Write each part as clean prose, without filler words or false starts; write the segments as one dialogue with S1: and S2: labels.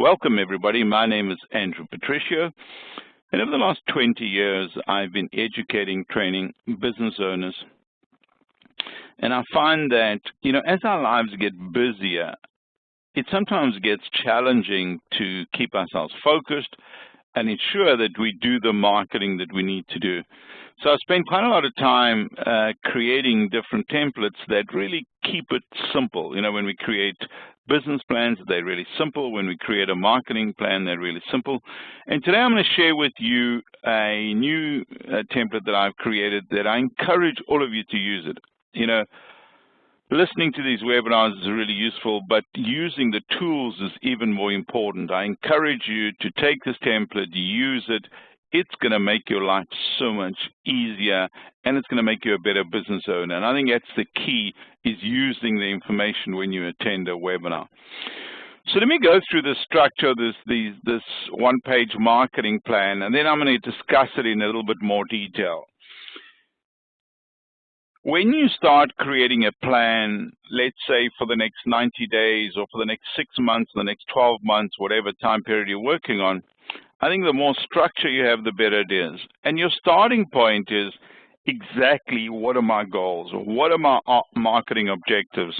S1: Welcome, everybody. My name is Andrew Patricio, and over the last 20 years, I've been educating, training business owners. And I find that, as our lives get busier, it sometimes gets challenging to keep ourselves focused and ensure that we do the marketing that we need to do. So I spend quite a lot of time creating different templates that really keep it simple. When we create business plans, they're really simple. When we create a marketing plan, they're really simple. And today I'm going to share with you a new template that I've created that I encourage all of you to use it. Listening to these webinars is really useful, but using the tools is even more important. I encourage you to take this template, use it. It's going to make your life so much easier, and it's going to make you a better business owner. And I think that's the key, is using the information when you attend a webinar. So let me go through the structure of this one-page marketing plan, and then I'm going to discuss it in a little bit more detail. When you start creating a plan, let's say for the next 90 days or for the next 6 months, the next 12 months, whatever time period you're working on, I think the more structure you have, the better it is. And your starting point is exactly, what are my goals? What are my marketing objectives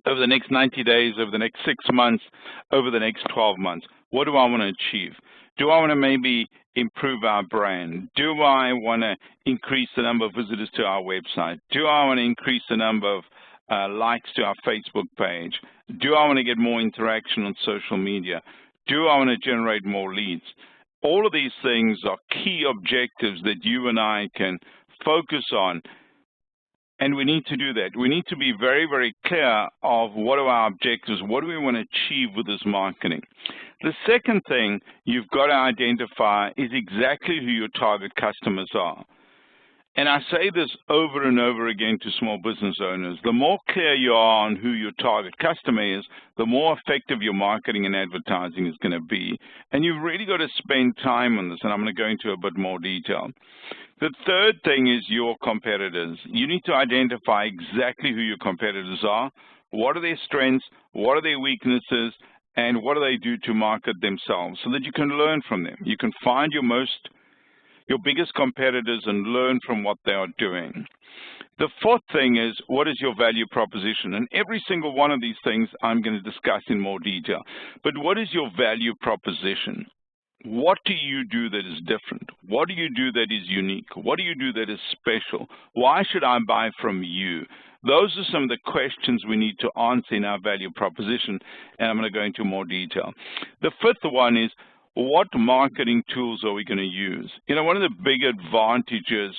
S1: over the next 90 days, over the next 6 months, over the next 12 months? What do I want to achieve? Do I want to maybe improve our brand? Do I want to increase the number of visitors to our website? Do I want to increase the number of likes to our Facebook page? Do I want to get more interaction on social media? Do I want to generate more leads? All of these things are key objectives that you and I can focus on, and we need to do that. We need to be very, very clear of what are our objectives, what do we want to achieve with this marketing. The second thing you've got to identify is exactly who your target customers are. And I say this over and over again to small business owners. The more clear you are on who your target customer is, the more effective your marketing and advertising is going to be. And you've really got to spend time on this, and I'm going to go into a bit more detail. The third thing is your competitors. You need to identify exactly who your competitors are, what are their strengths, what are their weaknesses, and what do they do to market themselves, so that you can learn from them. You can find your biggest competitors and learn from what they are doing. The fourth thing is, what is your value proposition? And every single one of these things I'm going to discuss in more detail. But what is your value proposition? What do you do that is different? What do you do that is unique? What do you do that is special? Why should I buy from you? Those are some of the questions we need to answer in our value proposition, and I'm going to go into more detail. The fifth one is, what marketing tools are we going to use? One of the big advantages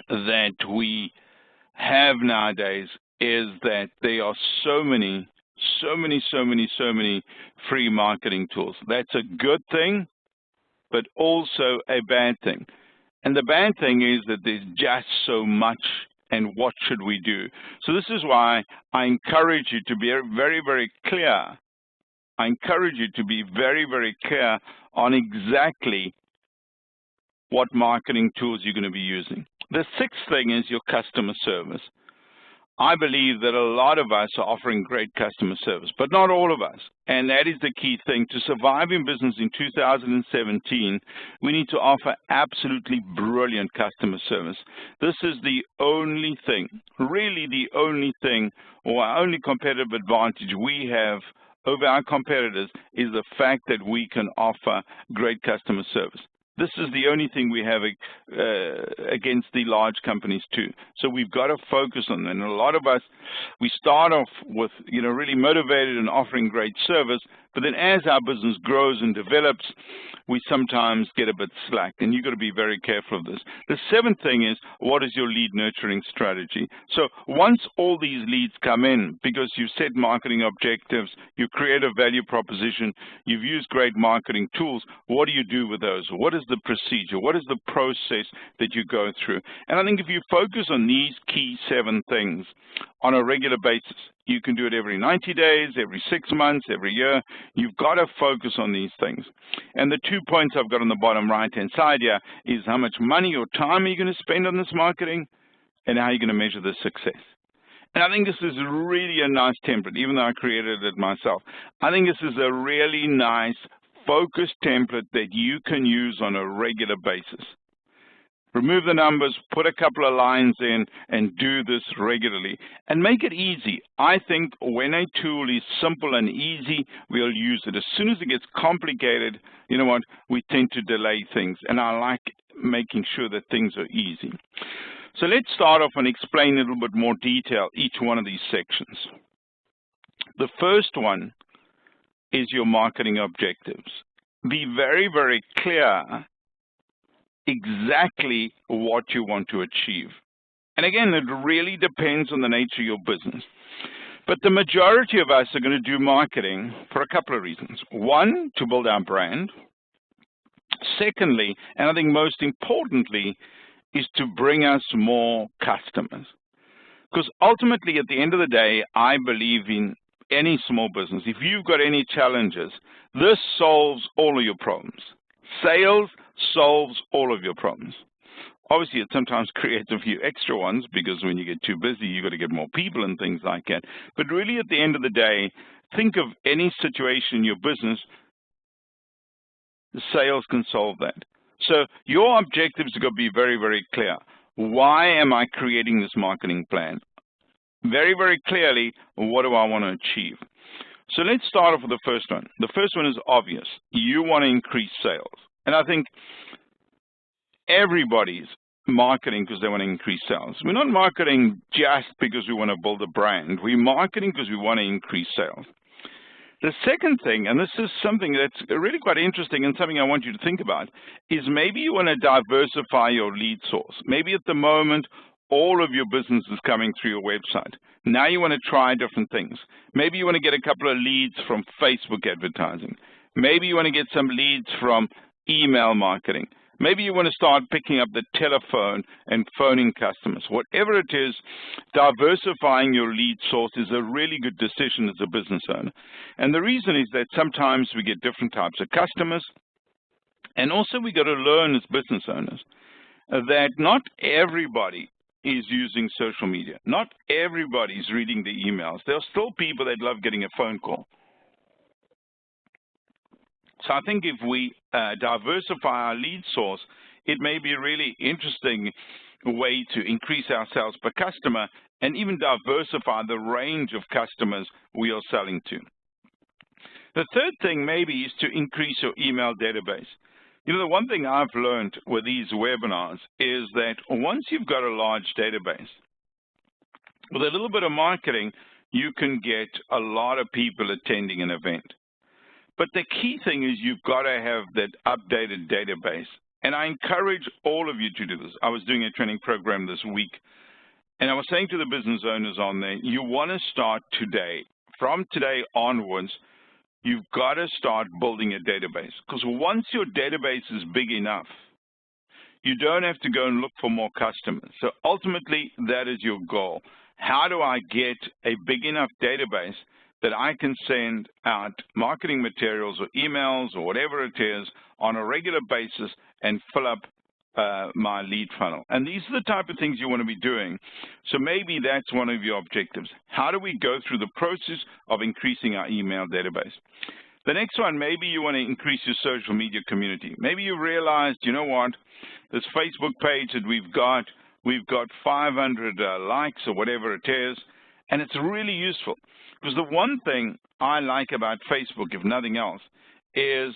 S1: that we have nowadays is that there are so many free marketing tools. That's a good thing, but also a bad thing. And the bad thing is that there's just so much, and what should we do? So this is why I encourage you to be very, very clear. I encourage you to be very, very clear on exactly what marketing tools you're going to be using. The sixth thing is your customer service. I believe that a lot of us are offering great customer service, but not all of us. And that is the key thing. To survive in business in 2017, we need to offer absolutely brilliant customer service. This is the only thing, really the only thing, or our only competitive advantage we have over our competitors, is the fact that we can offer great customer service. This is the only thing we have against the large companies too. So we've got to focus on that. And a lot of us, we start off with, really motivated and offering great service, but then as our business grows and develops, we sometimes get a bit slack, and you've got to be very careful of this. The seventh thing is, what is your lead nurturing strategy? So once all these leads come in, because you've set marketing objectives, you create a value proposition, you've used great marketing tools, what do you do with those? What is the procedure? What is the process that you go through? And I think if you focus on these key 7 things on a regular basis, you can do it every 90 days, every 6 months, every year. You've got to focus on these things. And the 2 points I've got on the bottom right-hand side here is how much money or time are you going to spend on this marketing, and how are you going to measure the success. And I think this is really a nice template, even though I created it myself. I think this is a really nice focused template that you can use on a regular basis. Remove the numbers, put a couple of lines in, and do this regularly. And make it easy. I think when a tool is simple and easy, we'll use it. As soon as it gets complicated, you know what, we tend to delay things. And I like making sure that things are easy. So let's start off and explain in a little bit more detail each one of these sections. The first one is your marketing objectives. Be very, very clear exactly what you want to achieve. And again, it really depends on the nature of your business. But the majority of us are going to do marketing for a couple of reasons. One, to build our brand. Secondly, and I think most importantly, is to bring us more customers. Because ultimately, at the end of the day, I believe in any small business. If you've got any challenges, this solves all of your problems. Sales solves all of your problems. Obviously, it sometimes creates a few extra ones because when you get too busy, you've got to get more people and things like that. But really, at the end of the day, think of any situation in your business, sales can solve that. So your objectives are going to be very, very clear. Why am I creating this marketing plan? Very, very clearly, what do I want to achieve? So let's start off with the first one. The first one is obvious. You want to increase sales. And I think everybody's marketing because they want to increase sales. We're not marketing just because we want to build a brand. We're marketing because we want to increase sales. The second thing, and this is something that's really quite interesting and something I want you to think about, is maybe you want to diversify your lead source. Maybe at the moment, all of your business is coming through your website. Now you want to try different things. Maybe you want to get a couple of leads from Facebook advertising. Maybe you want to get some leads from email marketing. Maybe you want to start picking up the telephone and phoning customers. Whatever it is, diversifying your lead source is a really good decision as a business owner. And the reason is that sometimes we get different types of customers. And also we got to learn as business owners that not everybody is using social media. Not everybody is reading the emails. There are still people that love getting a phone call. So I think if we diversify our lead source, it may be a really interesting way to increase our sales per customer and even diversify the range of customers we are selling to. The third thing maybe is to increase your email database. You know, the one thing I've learned with these webinars is that once you've got a large database, with a little bit of marketing, you can get a lot of people attending an event. But the key thing is you've got to have that updated database. And I encourage all of you to do this. I was doing a training program this week, and I was saying to the business owners on there, you want to start today. From today onwards, you've got to start building a database. Because once your database is big enough, you don't have to go and look for more customers. So ultimately, that is your goal. How do I get a big enough database that I can send out marketing materials or emails or whatever it is on a regular basis and fill up my lead funnel? And these are the type of things you want to be doing. So maybe that's one of your objectives. How do we go through the process of increasing our email database? The next one, maybe you want to increase your social media community. Maybe you realized, you know what, this Facebook page that we've got 500 likes or whatever it is, and it's really useful. Because the one thing I like about Facebook, if nothing else, is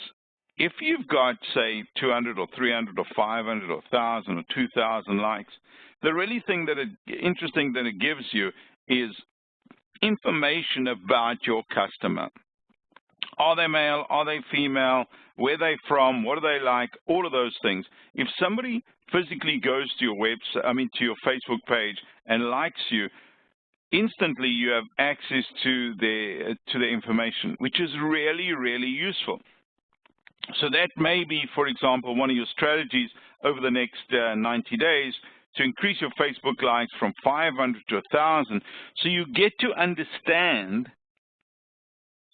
S1: if you've got, say, 200 or 300 or 500 or 1,000 or 2,000 likes, the really thing that interesting that it gives you is information about your customer. Are they male? Are they female? Where are they from? What do they like? All of those things. If somebody physically goes to your website, to your Facebook page and likes you, instantly you have access to the information, which is really, really useful. So that may be, for example, one of your strategies over the next 90 days to increase your Facebook likes from 500 to 1,000, so you get to understand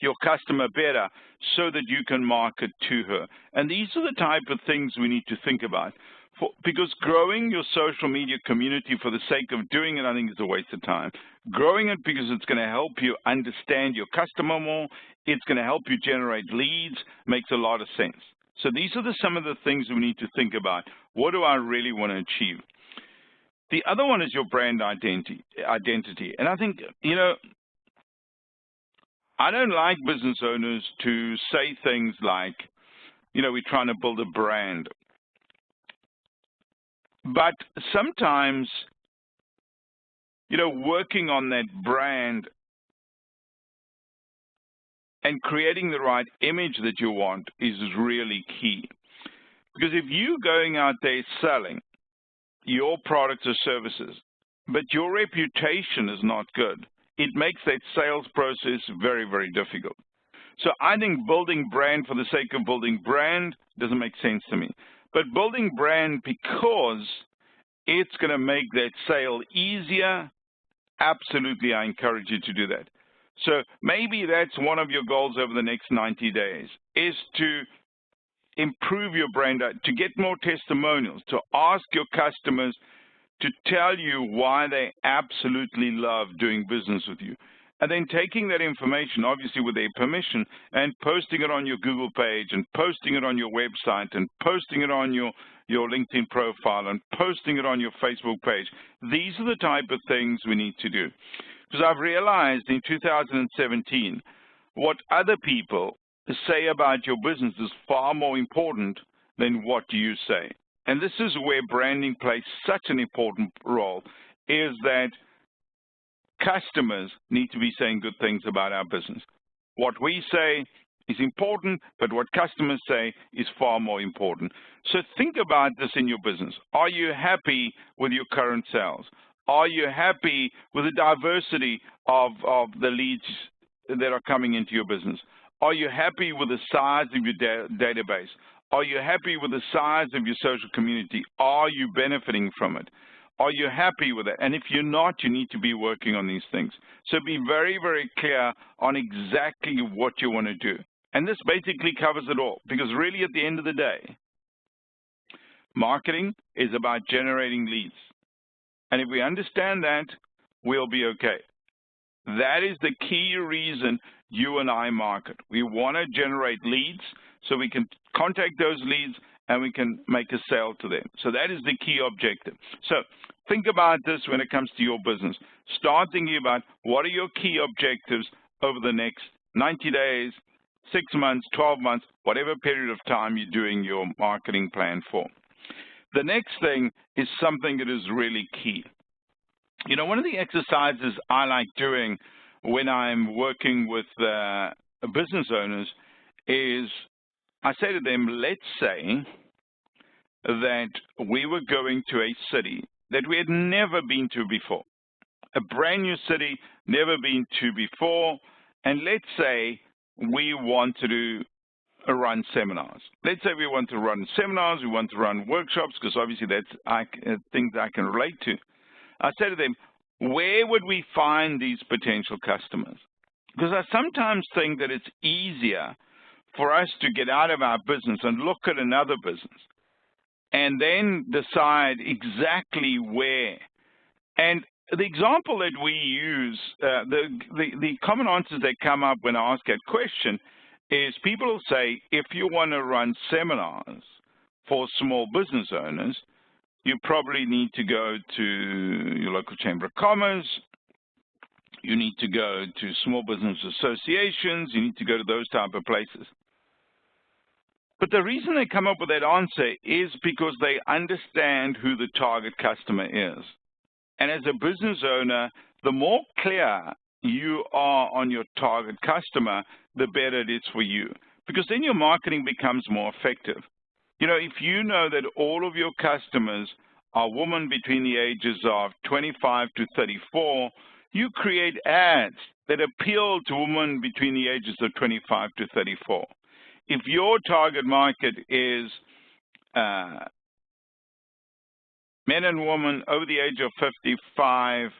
S1: your customer better so that you can market to her. And these are the type of things we need to think about. Because growing your social media community for the sake of doing it, I think is a waste of time. Growing it because it's going to help you understand your customer more, it's going to help you generate leads, makes a lot of sense. So these are some of the things we need to think about. What do I really want to achieve? The other one is your brand identity. And I think, you know, I don't like business owners to say things like, you know, we're trying to build a brand. But sometimes, you know, working on that brand and creating the right image that you want is really key. Because if you're going out there selling your products or services, but your reputation is not good, it makes that sales process very, very difficult. So I think building brand for the sake of building brand doesn't make sense to me. But building brand because it's going to make that sale easier, absolutely, I encourage you to do that. So maybe that's one of your goals over the next 90 days, is to improve your brand, to get more testimonials, to ask your customers to tell you why they absolutely love doing business with you. And then taking that information, obviously with their permission, and posting it on your Google page, and posting it on your website, and posting it on your LinkedIn profile, and posting it on your Facebook page. These are the type of things we need to do. Because I've realized in 2017, what other people say about your business is far more important than what you say. And this is where branding plays such an important role, is that customers need to be saying good things about our business. What we say is important, but what customers say is far more important. So think about this in your business. Are you happy with your current sales? Are you happy with the diversity of the leads that are coming into your business? Are you happy with the size of your database? Are you happy with the size of your social community? Are you benefiting from it? Are you happy with it? And if you're not, you need to be working on these things. So be very, very clear on exactly what you want to do. And this basically covers it all, because really at the end of the day, marketing is about generating leads. And if we understand that, we'll be okay. That is the key reason you and I market. We want to generate leads so we can contact those leads and we can make a sale to them. So that is the key objective. So think about this when it comes to your business. Start thinking about what are your key objectives over the next 90 days, 6 months, 12 months, whatever period of time you're doing your marketing plan for. The next thing is something that is really key. You know, one of the exercises I like doing when I'm working with business owners is I say to them, let's say that we were going to a city that we had never been to before, a brand new city, never been to before, and let's say we want to run seminars. Let's say we want to run seminars, we want to run workshops, because obviously that's things I can relate to. I say to them, where would we find these potential customers? Because I sometimes think that it's easier for us to get out of our business and look at another business and then decide exactly where. And the example that we use, the common answers that come up when I ask that question is people will say, if you want to run seminars for small business owners, you probably need to go to your local Chamber of Commerce, you need to go to small business associations, you need to go to those type of places. But the reason they come up with that answer is because they understand who the target customer is. And as a business owner, the more clear you are on your target customer, the better it is for you, because then your marketing becomes more effective. You know, if you know that all of your customers are women between the ages of 25 to 34, you create ads that appeal to women between the ages of 25 to 34. If your target market is men and women over the age of 55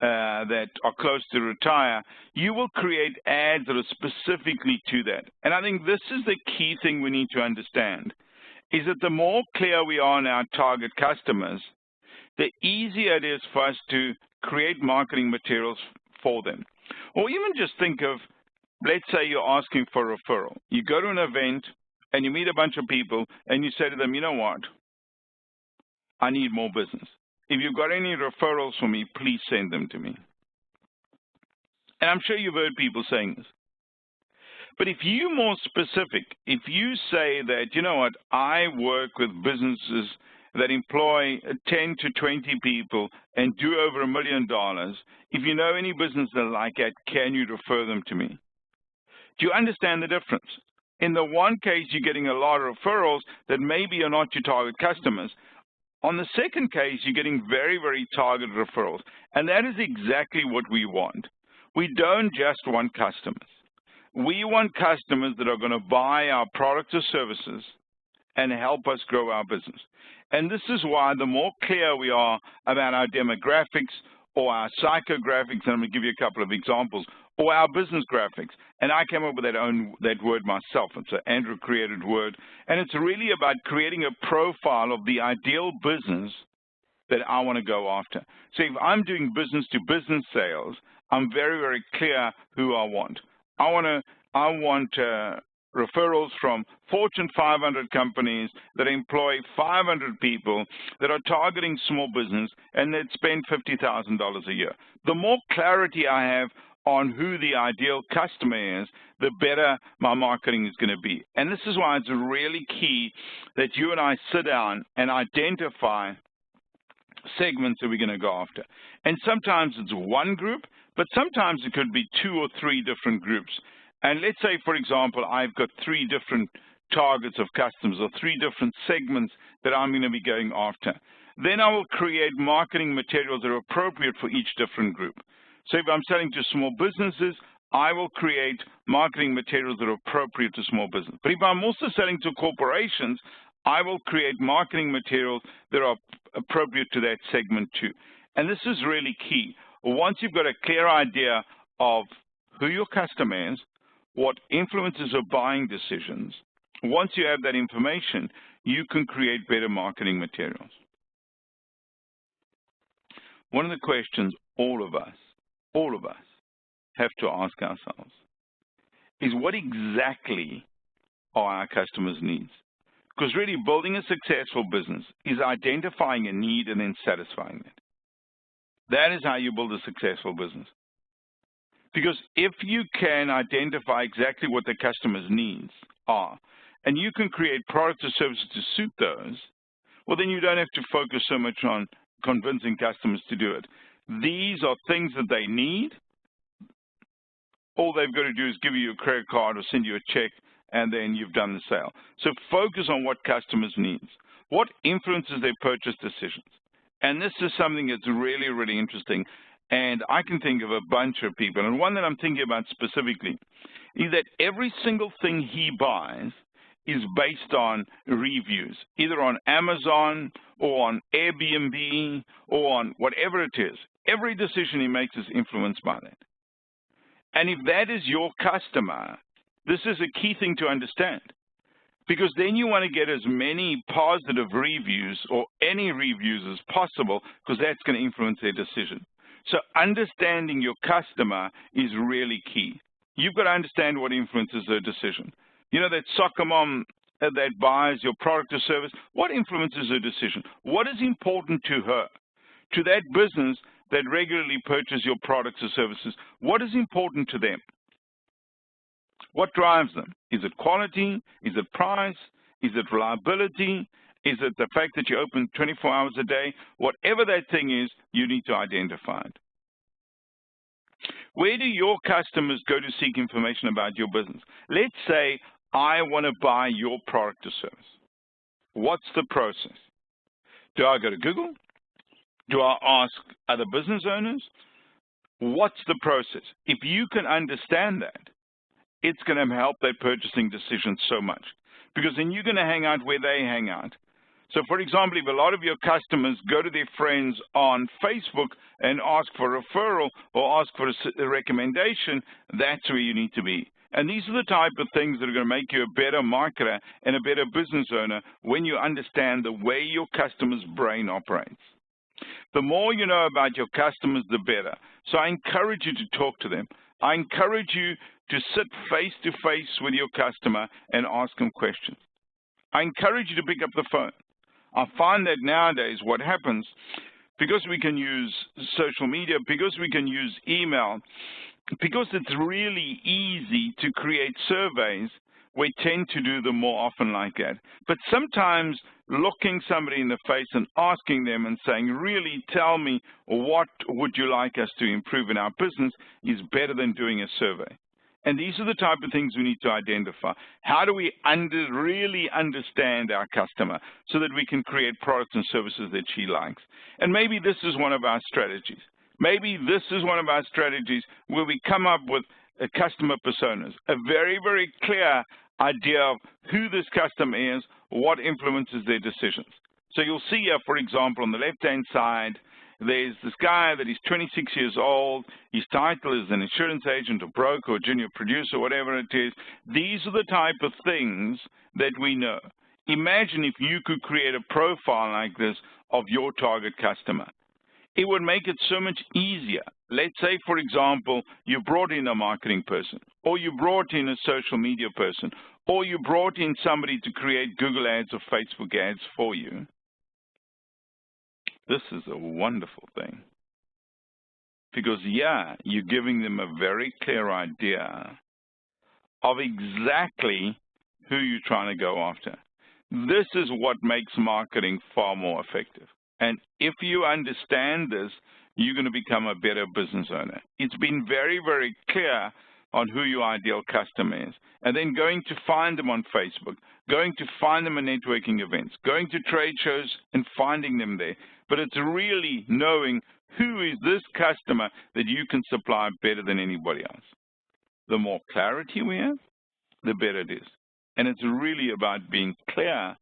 S1: that are close to retire, you will create ads that are specifically to that. And I think this is the key thing we need to understand, is that the more clear we are on our target customers, the easier it is for us to create marketing materials for them. Or even just think of, let's say you're asking for a referral. You go to an event and you meet a bunch of people and you say to them, you know what, I need more business. If you've got any referrals for me, please send them to me. And I'm sure you've heard people saying this. But if you're more specific, if you say that, you know what, I work with businesses that employ 10 to 20 people and do over $1 million, if you know any business that like that, can you refer them to me? Do you understand the difference? In the one case, you're getting a lot of referrals that maybe are not your target customers. On the second case, you're getting very, very targeted referrals. And that is exactly what we want. We don't just want customers. We want customers that are going to buy our products or services and help us grow our business. And this is why the more clear we are about our demographics or our psychographics, and I'm going to give you a couple of examples, or our business graphics. And I came up with that word myself. It's an Andrew created word. And it's really about creating a profile of the ideal business that I want to go after. So if I'm doing business-to-business sales, I'm very, very clear who I want. I want referrals from Fortune 500 companies that employ 500 people that are targeting small business and that spend $50,000 a year. The more clarity I have on who the ideal customer is, the better my marketing is going to be. And this is why it's really key that you and I sit down and identify segments that we're going to go after. And sometimes it's one group, but sometimes it could be 2 or 3 different groups. And let's say, for example, I've got 3 different targets of customers or 3 different segments that I'm going to be going after. Then I will create marketing materials that are appropriate for each different group. So if I'm selling to small businesses, I will create marketing materials that are appropriate to small business. But if I'm also selling to corporations, I will create marketing materials that are appropriate to that segment too. And this is really key. Once you've got a clear idea of who your customer is, what influences your buying decisions, once you have that information, you can create better marketing materials. One of the questions all of us have to ask ourselves is, what exactly are our customers' needs? Because really building a successful business is identifying a need and then satisfying it. That is how you build a successful business. Because if you can identify exactly what the customer's needs are, and you can create products or services to suit those, well, then you don't have to focus so much on convincing customers to do it. These are things that they need. All they've got to do is give you a credit card or send you a check, and then you've done the sale. So focus on what customers need. What influences their purchase decisions? And this is something that's really, really interesting. And I can think of a bunch of people. And one that I'm thinking about specifically is that every single thing he buys is based on reviews, either on Amazon or on Airbnb or on whatever it is. Every decision he makes is influenced by that. And if that is your customer, this is a key thing to understand, because then you want to get as many positive reviews or any reviews as possible, because that's going to influence their decision. So understanding your customer is really key. You've got to understand what influences their decision. You know, that soccer mom that buys your product or service, what influences her decision? What is important to her? To that business that regularly purchases your products or services, what is important to them? What drives them? Is it quality? Is it price? Is it reliability? Is it the fact that you open 24 hours a day? Whatever that thing is, you need to identify it. Where do your customers go to seek information about your business? Let's say I want to buy your product or service. What's the process? Do I go to Google? Do I ask other business owners? What's the process? If you can understand that, it's going to help their purchasing decisions so much, because then you're going to hang out where they hang out. So, for example, if a lot of your customers go to their friends on Facebook and ask for a referral or ask for a recommendation, that's where you need to be. And these are the type of things that are going to make you a better marketer and a better business owner when you understand the way your customer's brain operates. The more you know about your customers, the better. So I encourage you to talk to them. I encourage you to sit face-to-face with your customer and ask them questions. I encourage you to pick up the phone. I find that nowadays what happens, because we can use social media, because we can use email, because it's really easy to create surveys, we tend to do them more often like that. But sometimes looking somebody in the face and asking them and saying, really tell me what would you like us to improve in our business is better than doing a survey. And these are the type of things we need to identify. How do we really understand our customer so that we can create products and services that she likes? And maybe this is one of our strategies. Maybe this is one of our strategies where we come up with a customer personas, a very, very clear idea of who this customer is, what influences their decisions. So you'll see here, for example, on the left-hand side, there's this guy that is 26 years old. His title is an insurance agent or broker or junior producer, whatever it is. These are the type of things that we know. Imagine if you could create a profile like this of your target customer. It would make it so much easier. Let's say, for example, you brought in a marketing person, or you brought in a social media person, or you brought in somebody to create Google ads or Facebook ads for you. This is a wonderful thing. Because, yeah, you're giving them a very clear idea of exactly who you're trying to go after. This is what makes marketing far more effective. And if you understand this, you're going to become a better business owner. It's been very, very clear on who your ideal customer is, and then going to find them on Facebook, going to find them at networking events, going to trade shows and finding them there. But it's really knowing who is this customer that you can supply better than anybody else. The more clarity we have, the better it is. And it's really about being clear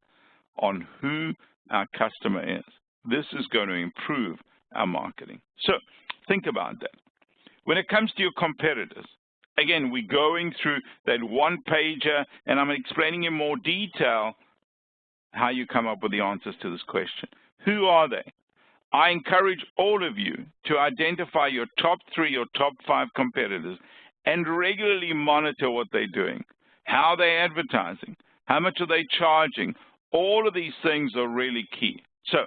S1: on who our customer is. This is going to improve our marketing. So think about that. When it comes to your competitors, again, we're going through that one-pager, and I'm explaining in more detail how you come up with the answers to this question. Who are they? I encourage all of you to identify your top 3 or top 5 competitors and regularly monitor what they're doing. How they're advertising, how much are they charging? All of these things are really key. So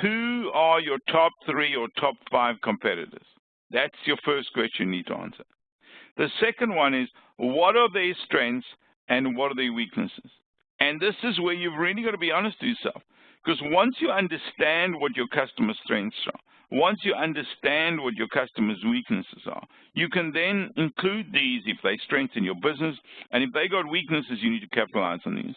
S1: who are your top 3 or top 5 competitors? That's your first question you need to answer. The second one is, what are their strengths and what are their weaknesses? And this is where you've really got to be honest with yourself. Because once you understand what your customer's strengths are, once you understand what your customer's weaknesses are, you can then include these if they strengthen your business, and if they got weaknesses, you need to capitalize on these.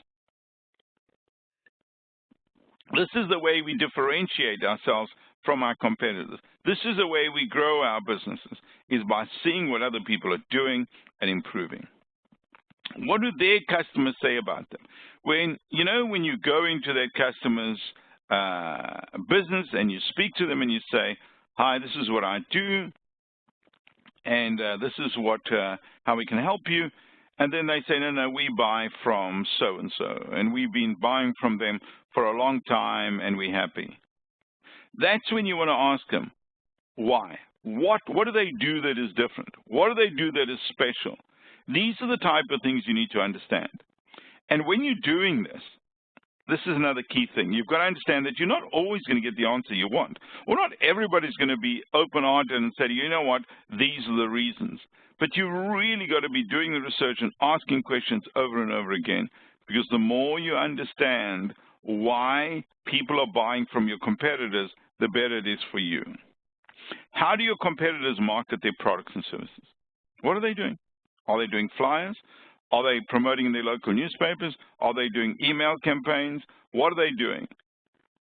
S1: This is the way we differentiate ourselves from our competitors. This is the way we grow our businesses, is by seeing what other people are doing and improving. What do their customers say about them? When you go into that customer's business and you speak to them and you say, hi, this is what I do, and this is how we can help you. And then they say, no, we buy from so-and-so, and we've been buying from them for a long time, and we're happy. That's when you want to ask them, why? What do they do that is different? What do they do that is special? These are the type of things you need to understand. And when you're doing this, this is another key thing. You've got to understand that you're not always going to get the answer you want. Well, not everybody's going to be open-hearted and say, you know what, these are the reasons. But you really got to be doing the research and asking questions over and over again, because the more you understand why people are buying from your competitors, the better it is for you. How do your competitors market their products and services? What are they doing? Are they doing flyers? Are they promoting in their local newspapers? Are they doing email campaigns? What are they doing?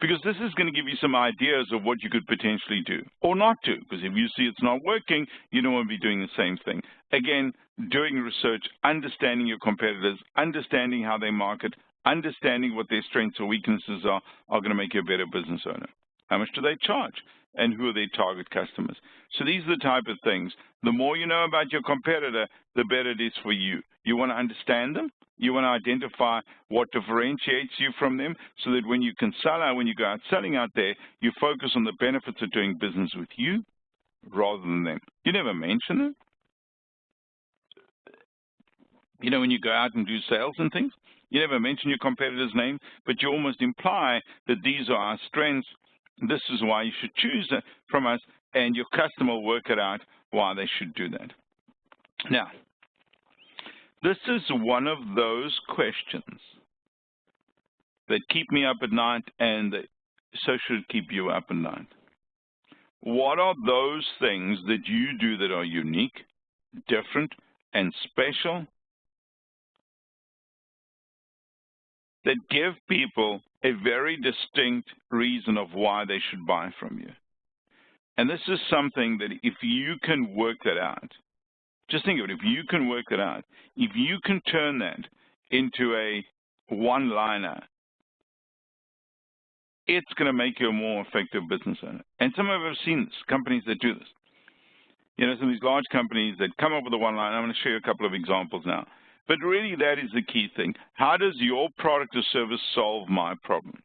S1: Because this is going to give you some ideas of what you could potentially do or not do, because if you see it's not working, you don't want to be doing the same thing. Again, doing research, understanding your competitors, understanding how they market, understanding what their strengths or weaknesses are going to make you a better business owner. How much do they charge? And who are their target customers? So these are the type of things. The more you know about your competitor, the better it is for you. You want to understand them. You want to identify what differentiates you from them so that when you can sell out, when you go out selling out there, you focus on the benefits of doing business with you rather than them. You never mention it. You know, when you go out and do sales and things, you never mention your competitor's name, but you almost imply that these are our strengths. This is why you should choose from us, and your customer will work it out why they should do that. Now, this is one of those questions that keep me up at night, and so should keep you up at night. What are those things that you do that are unique, different, and special that give people a very distinct reason of why they should buy from you? And this is something that if you can work that out, just think of it, if you can work that out, if you can turn that into a one-liner, it's going to make you a more effective business owner. And some of us have seen this, companies that do this. You know, some of these large companies that come up with a one-liner. I'm going to show you a couple of examples now. But really, that is the key thing. How does your product or service solve my problems?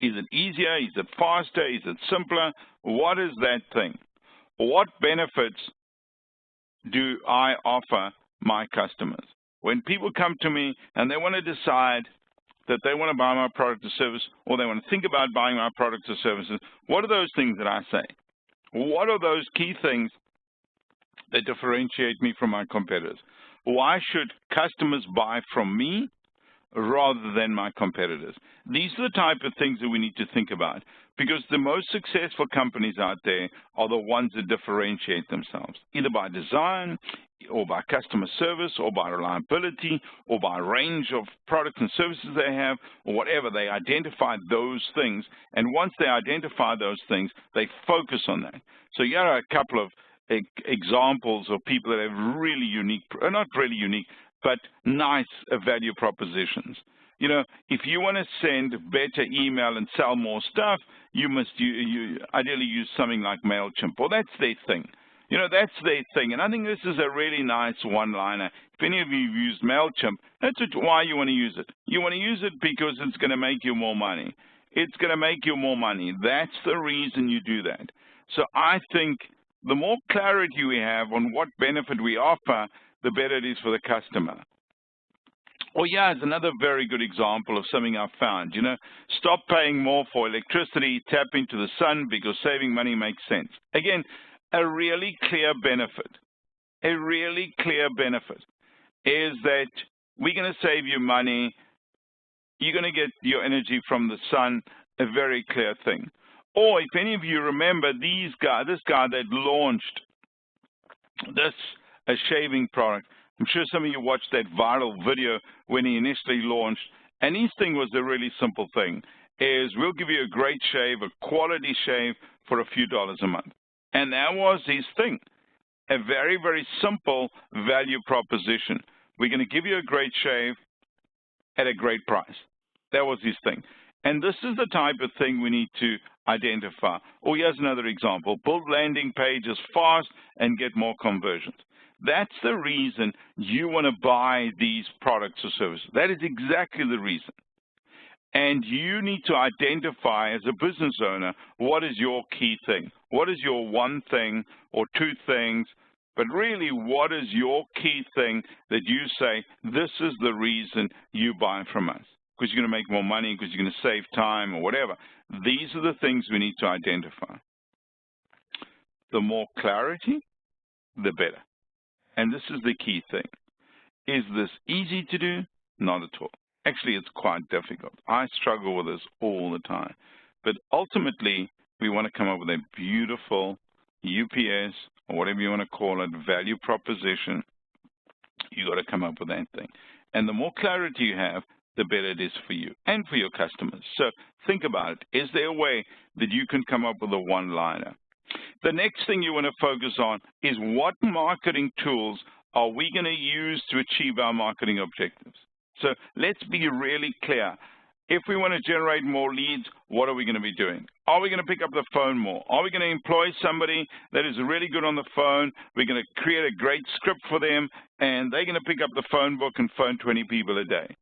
S1: Is it easier? Is it faster? Is it simpler? What is that thing? What benefits do I offer my customers? When people come to me and they want to decide that they want to buy my product or service, or they want to think about buying my products or services, what are those things that I say? What are those key things that differentiate me from my competitors? Why should customers buy from me rather than my competitors? These are the type of things that we need to think about, because the most successful companies out there are the ones that differentiate themselves, either by design or by customer service or by reliability or by range of products and services they have or whatever. They identify those things, and once they identify those things, they focus on that. So here are a couple of examples of people that have really unique, not really unique, but nice value propositions. You know, if you want to send better email and sell more stuff, you must ideally use something like MailChimp. Well, that's their thing. You know, that's their thing. And I think this is a really nice one-liner. If any of you have used MailChimp, that's why you want to use it. You want to use it because it's going to make you more money. It's going to make you more money. That's the reason you do that. So I think the more clarity we have on what benefit we offer, the better it is for the customer. Oh, yeah, it's another very good example of something I've found. You know, stop paying more for electricity, tap into the sun because saving money makes sense. Again, a really clear benefit is that we're going to save you money. You're going to get your energy from the sun, a very clear thing. Or if any of you remember this guy that launched a shaving product, I'm sure some of you watched that viral video when he initially launched, and his thing was a really simple thing, is we'll give you a great shave, a quality shave for a few dollars a month. And that was his thing, a very, very simple value proposition. We're going to give you a great shave at a great price. That was his thing. And this is the type of thing we need to identify. Oh, here's another example. Build landing pages fast and get more conversions. That's the reason you want to buy these products or services. That is exactly the reason. And you need to identify as a business owner, what is your key thing? What is your one thing or two things? But really, what is your key thing that you say, this is the reason you buy from us? Because you're going to make more money, because you're going to save time or whatever. These are the things we need to identify. The more clarity, the better. And this is the key thing. Is this easy to do? Not at all. Actually, it's quite difficult. I struggle with this all the time. But ultimately, we want to come up with a beautiful UPS, or whatever you want to call it, value proposition. You got to come up with that thing. And the more clarity you have, the better it is for you and for your customers. So think about it. Is there a way that you can come up with a one-liner? The next thing you want to focus on is what marketing tools are we going to use to achieve our marketing objectives? So let's be really clear. If we want to generate more leads, what are we going to be doing? Are we going to pick up the phone more? Are we going to employ somebody that is really good on the phone? We're going to create a great script for them, and they're going to pick up the phone book and phone 20 people a day.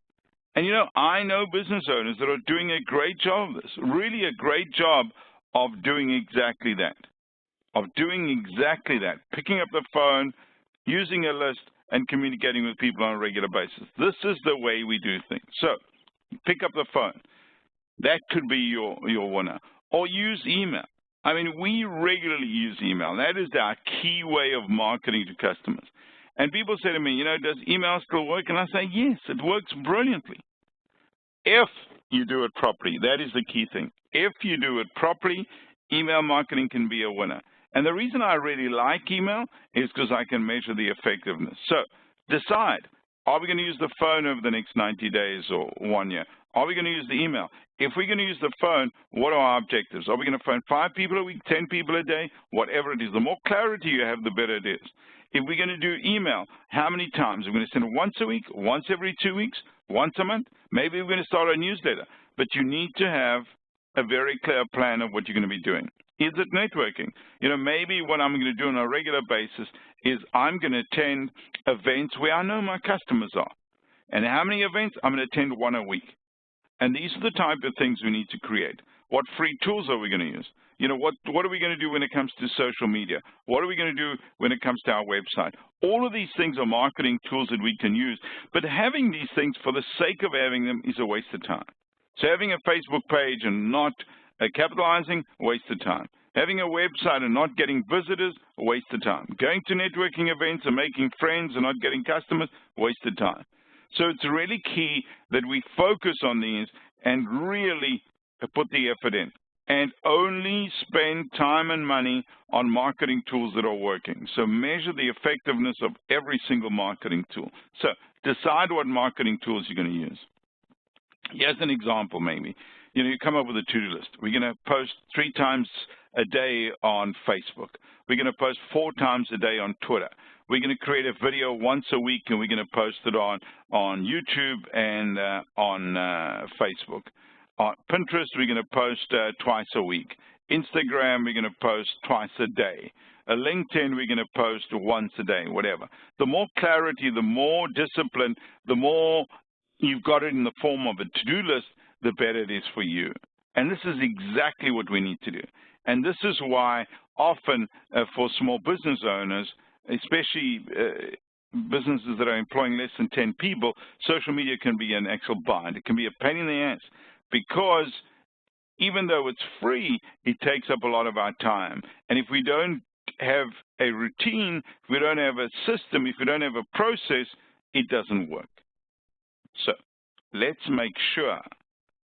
S1: And, you know, I know business owners that are doing a great job of this, really a great job of doing exactly that, picking up the phone, using a list, and communicating with people on a regular basis. This is the way we do things. So pick up the phone. That could be your winner. Or use email. I mean, we regularly use email. That is our key way of marketing to customers. And people say to me, you know, does email still work? And I say, yes, it works brilliantly. If you do it properly, that is the key thing. If you do it properly, email marketing can be a winner. And the reason I really like email is because I can measure the effectiveness. So decide, are we going to use the phone over the next 90 days or 1 year? Are we going to use the email? If we're going to use the phone, what are our objectives? Are we going to phone 5 people a week, 10 people a day, whatever it is? The more clarity you have, the better it is. If we're going to do email, how many times? We're going to send it once a week, once every 2 weeks, once a month? Maybe we're going to start a newsletter. But you need to have a very clear plan of what you're going to be doing. Is it networking? You know, maybe what I'm going to do on a regular basis is I'm going to attend events where I know my customers are. And how many events? I'm going to attend 1 a week. And these are the type of things we need to create. What free tools are we going to use? You know, what are we going to do when it comes to social media? What are we going to do when it comes to our website? All of these things are marketing tools that we can use. But having these things for the sake of having them is a waste of time. So having a Facebook page and not capitalizing, waste of time. Having a website and not getting visitors, waste of time. Going to networking events and making friends and not getting customers, waste of time. So it's really key that we focus on these and really put the effort in and only spend time and money on marketing tools that are working. So measure the effectiveness of every single marketing tool. So decide what marketing tools you're going to use. Here's an example maybe. You know, you come up with a to-do list. We're going to post 3 times a day on Facebook. We're going to post 4 times a day on Twitter. We're going to create a video once a week, and we're going to post it on YouTube and on Facebook. On Pinterest, we're going to post twice a week. Instagram, we're going to post twice a day. LinkedIn, we're going to post once a day, whatever. The more clarity, the more discipline, the more you've got it in the form of a to-do list, the better it is for you. And this is exactly what we need to do. And this is why often for small business owners, especially businesses that are employing less than 10 people, social media can be an actual bind. It can be a pain in the ass because even though it's free, it takes up a lot of our time. And if we don't have a routine, if we don't have a system, if we don't have a process, it doesn't work. So let's make sure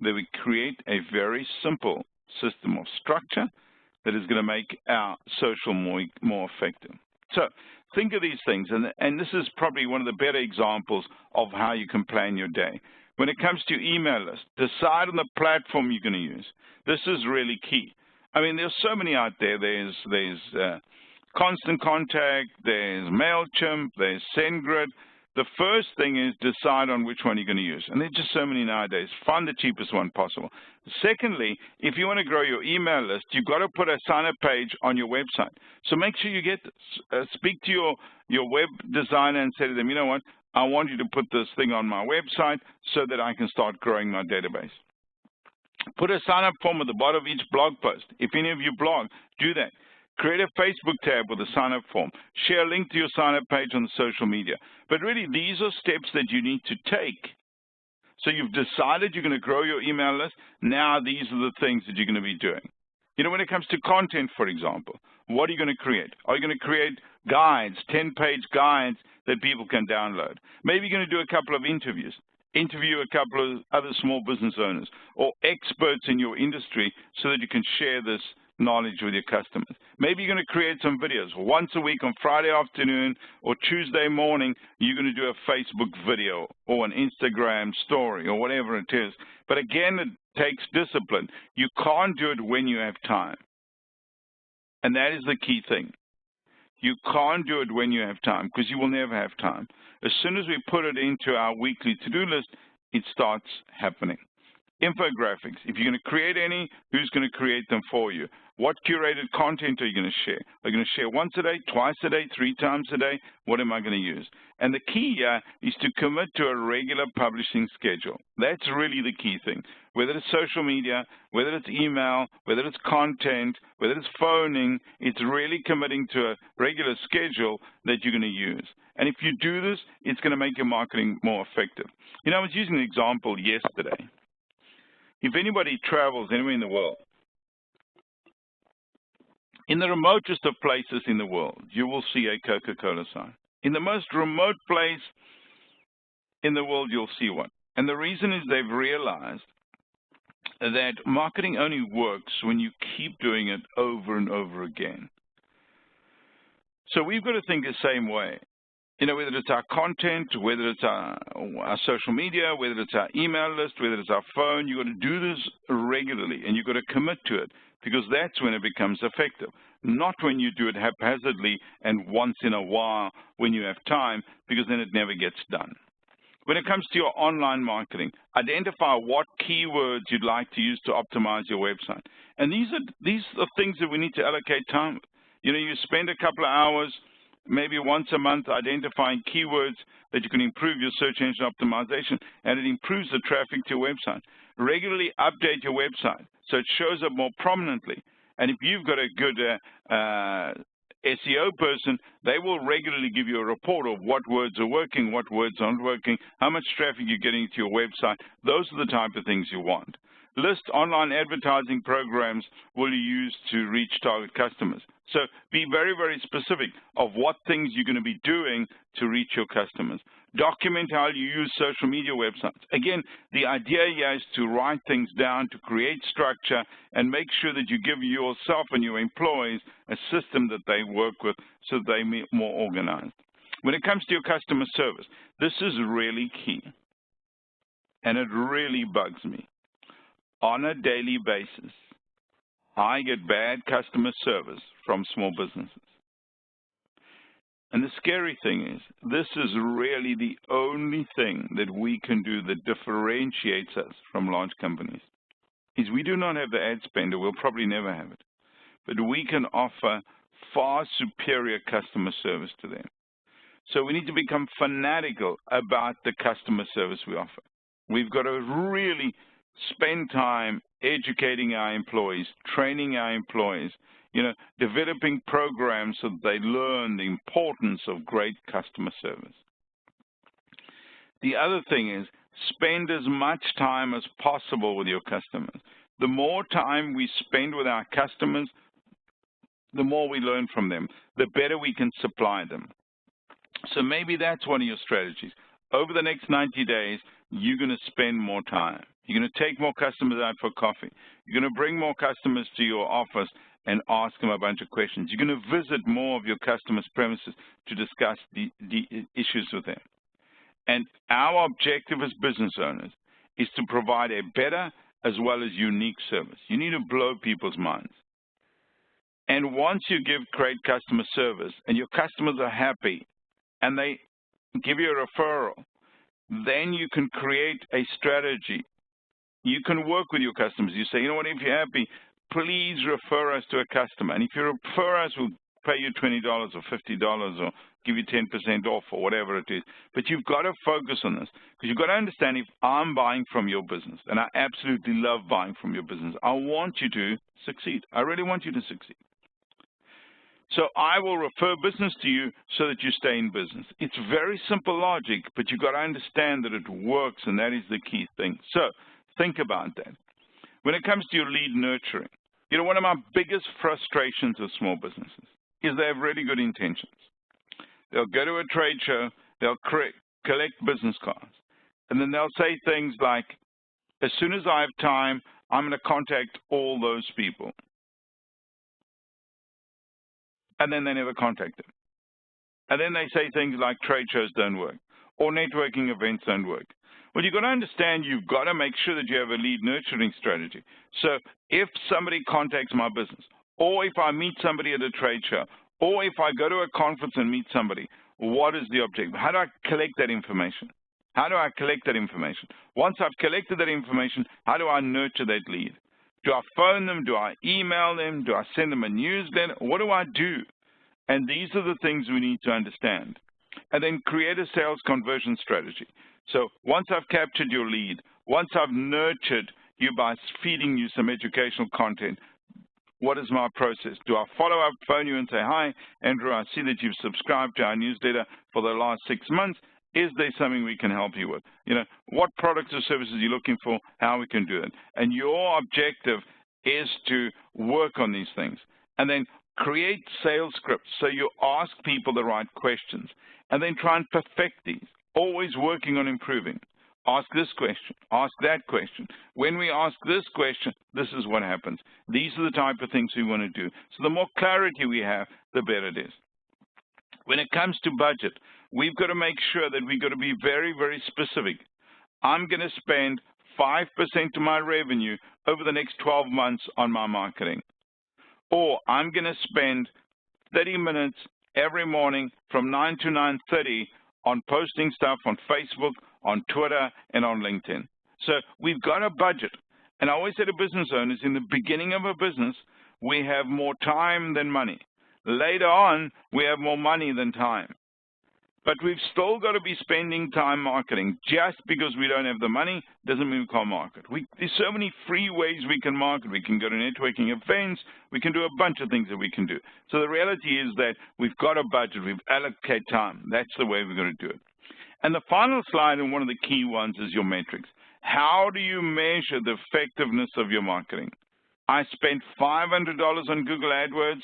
S1: that we create a very simple system of structure that is going to make our social more effective. So think of these things, and this is probably one of the better examples of how you can plan your day. When it comes to email lists, decide on the platform you're going to use. This is really key. I mean, there's so many out there. There's Constant Contact, there's MailChimp, there's SendGrid. The first thing is decide on which one you're going to use. And there's just so many nowadays. Find the cheapest one possible. Secondly, if you want to grow your email list, you've got to put a sign-up page on your website. So make sure you get this. Speak to your web designer and say to them, you know what, I want you to put this thing on my website so that I can start growing my database. Put a sign-up form at the bottom of each blog post. If any of you blog, do that. Create a Facebook tab with a sign-up form. Share a link to your sign-up page on social media. But really, these are steps that you need to take. So you've decided you're going to grow your email list. Now these are the things that you're going to be doing. You know, when it comes to content, for example, what are you going to create? Are you going to create guides, 10-page guides that people can download? Maybe you're going to do a couple of interviews. Interview a couple of other small business owners or experts in your industry so that you can share this knowledge with your customers. Maybe you're going to create some videos. Once a week on Friday afternoon or Tuesday morning, you're going to do a Facebook video or an Instagram story or whatever it is. But again, it takes discipline. You can't do it when you have time. And that is the key thing. You can't do it when you have time, because you will never have time. As soon as we put it into our weekly to-do list, it starts happening. Infographics. If you're going to create any, who's going to create them for you? What curated content are you going to share? Are you going to share once a day, twice a day, 3 times a day? What am I going to use? And the key here is to commit to a regular publishing schedule. That's really the key thing. Whether it's social media, whether it's email, whether it's content, whether it's phoning, it's really committing to a regular schedule that you're going to use. And if you do this, it's going to make your marketing more effective. You know, I was using an example yesterday. If anybody travels anywhere in the world, in the remotest of places in the world, you will see a Coca-Cola sign. In the most remote place in the world, you'll see one. And the reason is they've realized that marketing only works when you keep doing it over and over again. So we've got to think the same way. You know, whether it's our content, whether it's our social media, whether it's our email list, whether it's our phone, you've got to do this regularly, and you've got to commit to it, because that's when it becomes effective, not when you do it haphazardly and once in a while when you have time, because then it never gets done. When it comes to your online marketing, identify what keywords you'd like to use to optimize your website. And these are things that we need to allocate time with. You know, you spend a couple of hours, maybe once a month, identifying keywords that you can improve your search engine optimization, and it improves the traffic to your website. Regularly update your website so it shows up more prominently. And if you've got a good SEO person, they will regularly give you a report of what words are working, what words aren't working, how much traffic you're getting to your website. Those are the type of things you want. List online advertising programs will you use to reach target customers. So be very, very specific of what things you're going to be doing to reach your customers. Document how you use social media websites. Again, the idea here is to write things down, to create structure, and make sure that you give yourself and your employees a system that they work with so that they're more organized. When it comes to your customer service, this is really key, and it really bugs me. On a daily basis, I get bad customer service from small businesses. And the scary thing is, this is really the only thing that we can do that differentiates us from large companies, is we do not have the ad spend, or we'll probably never have it. But we can offer far superior customer service to them. So we need to become fanatical about the customer service we offer. We've got to really spend time educating our employees, training our employees, developing programs so that they learn the importance of great customer service. The other thing is, spend as much time as possible with your customers. The more time we spend with our customers, the more we learn from them, the better we can supply them. So maybe that's one of your strategies. Over the next 90 days, you're going to spend more time. You're going to take more customers out for coffee. You're going to bring more customers to your office and ask them a bunch of questions. You're going to visit more of your customers' premises to discuss the issues with them. And our objective as business owners is to provide a better as well as unique service. You need to blow people's minds. And once you give great customer service and your customers are happy and they give you a referral, then you can create a strategy. You can work with your customers. You say, you know what, if you're happy, please refer us to a customer. And if you refer us, we'll pay you $20 or $50 or give you 10% off or whatever it is. But you've got to focus on this, because you've got to understand, if I'm buying from your business, and I absolutely love buying from your business, I want you to succeed. I really want you to succeed. So I will refer business to you so that you stay in business. It's very simple logic, but you've got to understand that it works, and that is the key thing. So think about that. When it comes to your lead nurturing, one of my biggest frustrations with small businesses is they have really good intentions. They'll go to a trade show, they'll collect business cards, and then they'll say things like, as soon as I have time, I'm going to contact all those people. And then they never contact them. And then they say things like trade shows don't work or networking events don't work. Well, you've got to understand, you've got to make sure that you have a lead nurturing strategy. So if somebody contacts my business, or if I meet somebody at a trade show, Or if I go to a conference and meet somebody, what is the objective? How do I collect that information? How do I collect that information? Once I've collected that information, how do I nurture that lead? Do I phone them? Do I email them? Do I send them a newsletter? What do I do? And these are the things we need to understand. And then create a sales conversion strategy. So once I've captured your lead, once I've nurtured you by feeding you some educational content, what is my process? Do I follow up, phone you and say, hi, Andrew, I see that you've subscribed to our newsletter for the last 6 months. Is there something we can help you with? You know, what products or services are you looking for, how we can do it? And your objective is to work on these things. And then create sales scripts so you ask people the right questions. And then try and perfect these, always working on improving. Ask this question, ask that question. When we ask this question, this is what happens. These are the type of things we want to do. So the more clarity we have, the better it is. When it comes to budget, we've got to make sure that we've got to be very, very specific. I'm going to spend 5% of my revenue over the next 12 months on my marketing. Or I'm going to spend 30 minutes every morning from 9 to 9:30 on posting stuff on Facebook, on Twitter, and on LinkedIn. So we've got a budget. And I always say to business owners, in the beginning of a business, we have more time than money. Later on, we have more money than time. But we've still got to be spending time marketing. Just because we don't have the money doesn't mean we can't market. There's so many free ways we can market. We can go to networking events. We can do a bunch of things that we can do. So the reality is that we've got a budget. We've allocated time. That's the way we're going to do it. And the final slide, and one of the key ones, is your metrics. How do you measure the effectiveness of your marketing? I spent $500 on Google AdWords.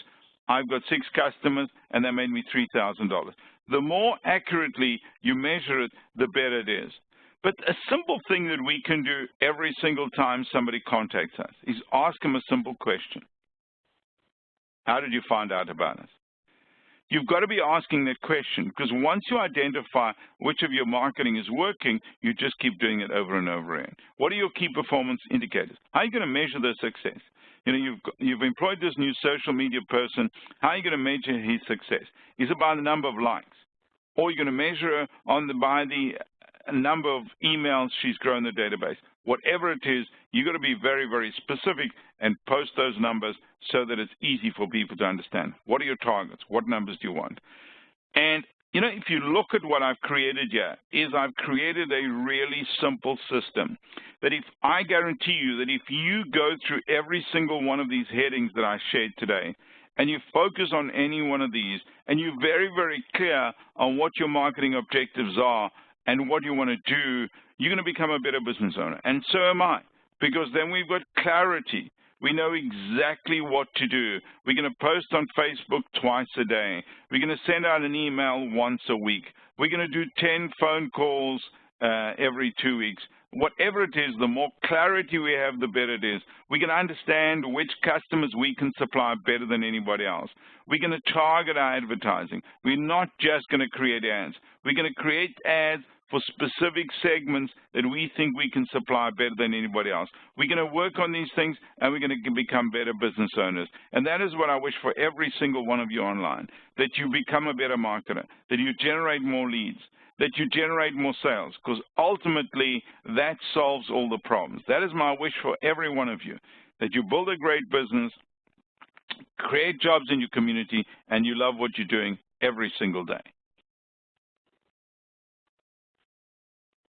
S1: I've got 6 customers, and that made me $3,000. The more accurately you measure it, the better it is. But a simple thing that we can do every single time somebody contacts us is ask them a simple question. How did you find out about us? You've got to be asking that question, because once you identify which of your marketing is working, you just keep doing it over and over again. What are your key performance indicators? How are you going to measure their success? You know, you've employed this new social media person. How are you going to measure his success? Is it by the number of likes? Or are you going to measure by the number of emails she's grown the database? Whatever it is, you've got to be very, very specific and post those numbers so that it's easy for people to understand. What are your targets? What numbers do you want? And, you know, if you look at what I've created here, I've created a really simple system that I guarantee you that if you go through every single one of these headings that I shared today, and you focus on any one of these, and you're very, very clear on what your marketing objectives are and what you want to do, you're going to become a better business owner. And so am I, because then we've got clarity. We know exactly what to do. We're going to post on Facebook twice a day. We're going to send out an email once a week. We're going to do 10 phone calls every 2 weeks. Whatever it is, the more clarity we have, the better it is. We can understand which customers we can supply better than anybody else. We're going to target our advertising. We're not just going to create ads. We're going to create ads for specific segments that we think we can supply better than anybody else. We're going to work on these things, and we're going to become better business owners. And that is what I wish for every single one of you online, that you become a better marketer, that you generate more leads, that you generate more sales, because ultimately that solves all the problems. That is my wish for every one of you, that you build a great business, create jobs in your community, and you love what you're doing every single day.